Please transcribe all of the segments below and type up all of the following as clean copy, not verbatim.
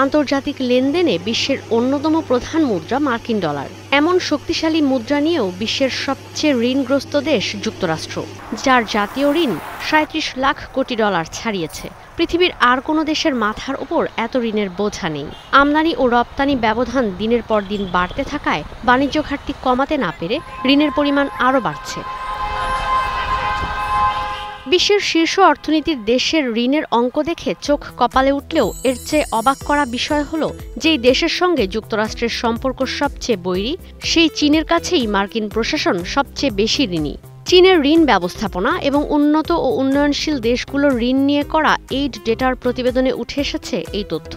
আন্তর্জাতিক লেনদেনে বিশ্বের অন্যতম প্রধান মুদ্রা মার্কিন ডলার। এমন শক্তিশালী মুদ্রা নিয়েও বিশ্বের সবচেয়ে ঋণগ্রস্ত দেশ যুক্তরাষ্ট্র, যার জাতীয় ঋণ ৩৭ লাখ কোটি ডলার ছাড়িয়েছে। পৃথিবীর আর কোনো দেশের মাথার উপর এত ঋণের বোঝা নেই। আমদানি ও রপ্তানি ব্যবধান দিনের পর দিন বাড়তে থাকায় বাণিজ্য ঘাটতি কমাতে না পেরে ঋণের পরিমাণ আরও বাড়ছে। বিশ্বের শীর্ষ অর্থনীতির দেশের ঋণের অঙ্ক দেখে চোখ কপালে উঠলেও এর চেয়ে অবাক করা বিষয় হলো, যেই দেশের সঙ্গে যুক্তরাষ্ট্রের সম্পর্ক সবচেয়ে বৈরী, সেই চীনের কাছেই মার্কিন প্রশাসন সবচেয়ে বেশি ঋণী। চীনের ঋণ ব্যবস্থাপনা এবং উন্নত ও উন্নয়নশীল দেশগুলোর ঋণ নিয়ে করা এইড ডেটার প্রতিবেদনে উঠে এসেছে এই তথ্য।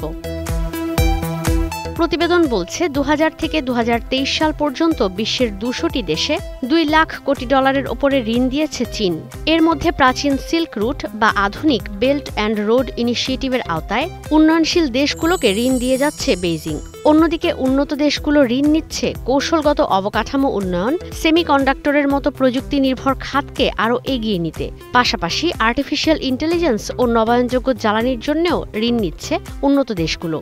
প্রতিবেদন বলছে ২০০০ থেকে ২০২৩ সাল পর্যন্ত বিশ্বের ২০০টি দেশে ২ লাখ কোটি ডলারের ওপরে ঋণ দিয়েছে চীন। এর মধ্যে প্রাচীন সিল্ক রুট বা আধুনিক বেল্ট অ্যান্ড রোড ইনিশিয়েটিভের আওতায় উন্নয়নশীল দেশগুলোকে ঋণ দিয়ে যাচ্ছে বেইজিং। অন্যদিকে উন্নত দেশগুলো ঋণ নিচ্ছে কৌশলগত অবকাঠামো উন্নয়ন, সেমিকন্ডাক্টরের মতো প্রযুক্তি নির্ভর খাতকে আরও এগিয়ে নিতে। পাশাপাশি আর্টিফিশিয়াল ইন্টেলিজেন্স ও নবায়নযোগ্য জ্বালানির জন্যও ঋণ নিচ্ছে উন্নত দেশগুলো।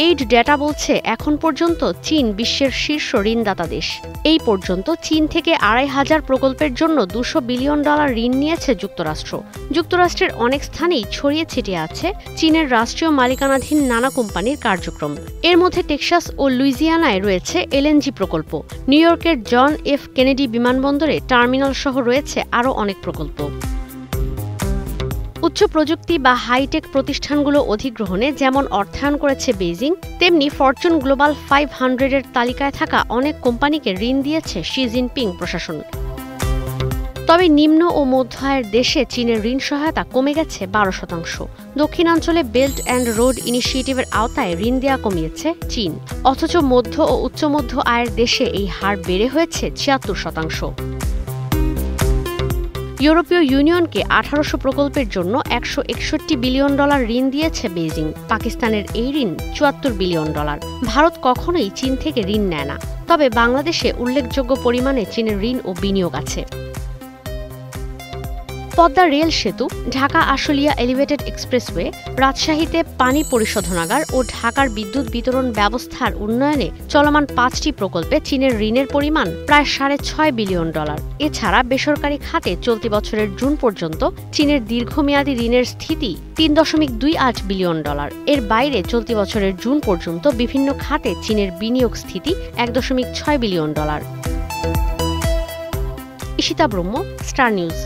এইড ডেটা বলছে, এখন পর্যন্ত চীন বিশ্বের শীর্ষ ঋণদাতা দেশ। এই পর্যন্ত চীন থেকে ২৫০০ প্রকল্পের জন্য $২০০ বিলিয়ন ঋণ নিয়েছে যুক্তরাষ্ট্র। যুক্তরাষ্ট্রের অনেক স্থানেই ছড়িয়ে ছিটিয়ে আছে চীনের রাষ্ট্রীয় মালিকানাধীন নানা কোম্পানির কার্যক্রম। এর মধ্যে টেক্সাস ও লুইজিয়ানায় রয়েছে এলএনজি প্রকল্প। নিউ ইয়র্কের জন এফ কেনেডি বিমানবন্দরে টার্মিনাল সহ রয়েছে আরও অনেক প্রকল্প। উচ্চ প্রযুক্তি বা হাইটেক প্রতিষ্ঠানগুলো অধিগ্রহণে যেমন অর্থায়ন করেছে বেইজিং, তেমনি ফরচুন গ্লোবাল 500-এর তালিকায় থাকা অনেক কোম্পানিকে ঋণ দিয়েছে শি জিনপিং প্রশাসন। তবে নিম্ন ও মধ্য আয়ের দেশে চীনের ঋণ সহায়তা কমে গেছে ১২%। দক্ষিণাঞ্চলে বেল্ট অ্যান্ড রোড ইনিশিয়েটিভের আওতায় ঋণ দেওয়া কমিয়েছে চীন, অথচ মধ্য ও উচ্চ মধ্য আয়ের দেশে এই হার বেড়ে হয়েছে ৭৬%। ইউরোপীয় ইউনিয়নকে ১৮০০ প্রকল্পের জন্য $১৬১ বিলিয়ন ঋণ দিয়েছে বেইজিং। পাকিস্তানের এই ঋণ $৭৪ বিলিয়ন। ভারত কখনোই চীন থেকে ঋণ নেয় না, তবে বাংলাদেশে উল্লেখযোগ্য পরিমাণে চীনের ঋণ ও বিনিয়োগ আছে। পদ্মা রেল সেতু, ঢাকা আশুলিয়া এলিভেটেড এক্সপ্রেসওয়ে, রাজশাহীতে পানি পরিশোধনাগার ও ঢাকার বিদ্যুৎ বিতরণ ব্যবস্থার উন্নয়নে চলমান ৫টি প্রকল্পে চীনের ঋণের পরিমাণ প্রায় $৬.৫ বিলিয়ন। এছাড়া বেসরকারি খাতে চলতি বছরের জুন পর্যন্ত চীনের দীর্ঘমেয়াদী ঋণের স্থিতি $৩.২৮ বিলিয়ন। এর বাইরে চলতি বছরের জুন পর্যন্ত বিভিন্ন খাতে চীনের বিনিয়োগ স্থিতি $১.৬ বিলিয়ন। ঈশিতা ব্রহ্ম, স্টার নিউজ।